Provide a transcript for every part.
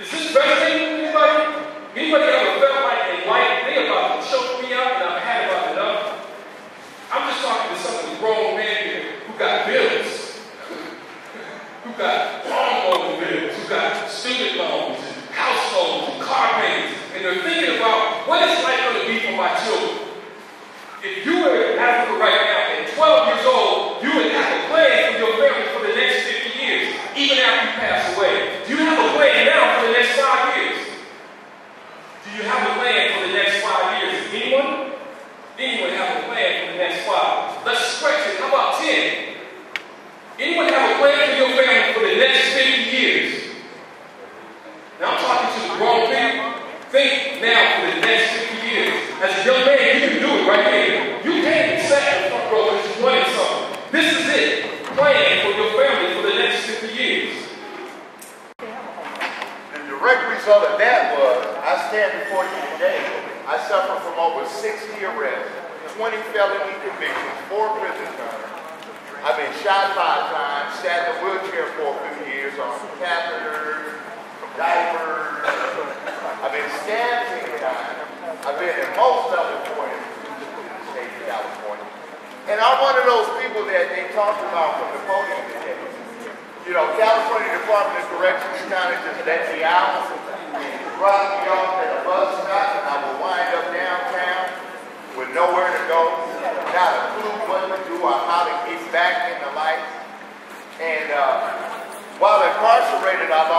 Is this resonating with anybody? Anybody ever felt like in life they about to choke me out and I've had about enough? I'm just talking to some of the grown men here who got bills, who got lawnmower bills, who got student loans and house loans and car payments, and they're thinking about what is life going to be for my children. If you were in Africa right now at 12 years old, you would have a plan for your family for the next 50 years, even after you pass away. Do you have a plan now for the next 5 years? Do you have a plan for the next 5 years? Anyone? Anyone have a plan for the next 5? Let's stretch it. How about 10? Anyone have a plan for your family for the next 50 years? Now I'm talking to the grown people. Think now for the next 50 years. As a young man, you can do it right here. You can't be sat in the front row because you're wanting something. This is it. Plan for your family for the next 50 years. The direct result of that was, I stand before you today. I suffer from over 60 arrests, 20 felony convictions, 4 prison terms. I've been shot 5 times, sat in a wheelchair for a few years on catheters, diapers. I've been stabbed 10 times. I've been in most unemployment institutions in the state of California. And I'm one of those people that they talked about from the podium today. You know, California Department of Corrections kind of just let me out, drop me off at a bus stop, and I will wind up downtown with nowhere to go, not a clue what to do or how to get back into life. And while incarcerated, I'm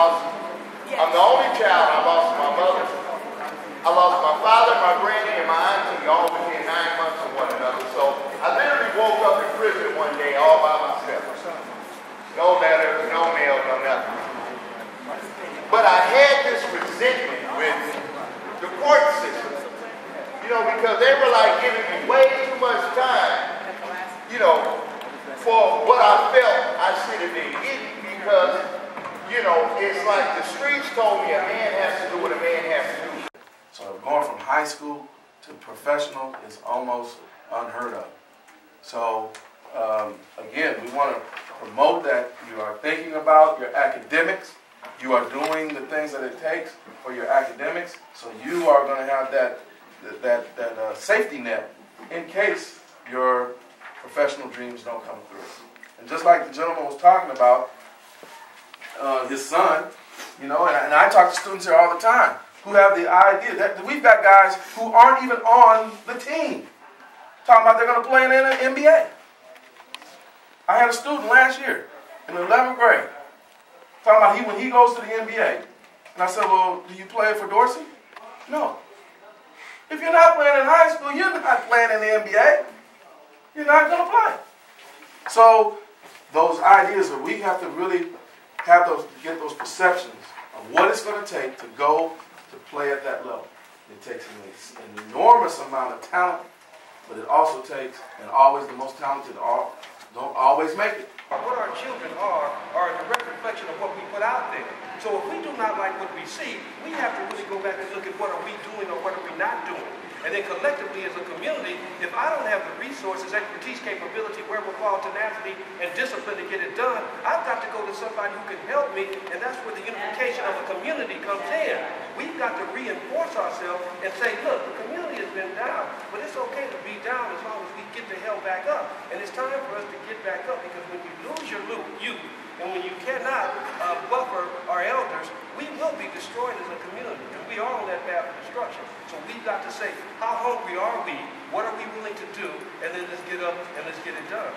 the only child. I lost my mother. I lost my father, my granny, and my auntie all within 9 months of one another. So I literally woke up in prison one day all by myself. No letters, no mail, no nothing. But I had this resentment with the court system, you know, because they were like giving me way too much time, you know, for what I felt I should have been getting, because, you know, it's like the streets told me a man has to do what a man has to do. So going from high school to professional is almost unheard of. So again, we want to promote that you are thinking about your academics, you are doing the things that it takes for your academics, so you are going to have that safety net in case your professional dreams don't come through. And just like the gentleman was talking about, his son, you know, and I talk to students here all the time who have the idea that we've got guys who aren't even on the team talking about they're going to play in the NBA. I had a student last year in the 11th grade talking about when he goes to the NBA. And I said, well, do you play for Dorsey? No. If you're not playing in high school, you're not playing in the NBA. You're not going to play. So those ideas that we have to really have those, get those perceptions of what it's going to take to go to play at that level. It takes an enormous amount of talent, but it also takes, and always the most talented don't always make it. What our children are a direct reflection of what we put out there. So if we do not like what we see, we have to really go back and look at what are we doing or what are we not doing. And then collectively as a community, if I don't have the resources, expertise, capability, wherewithal, tenacity, and discipline to get it done, I've got to go to somebody who can help me, and that's where the unification of the community comes in. We've got to reinforce ourselves and say, look, the community has been down, but it's okay to be down as long as we get the hell back up. And it's time for us to get back up, because when you lose your youth, and when you cannot buffer our elders, we will be destroyed as a community, and we are on that path of destruction. So we've got to say, how hungry are we? What are we willing to do? And then let's get up and let's get it done.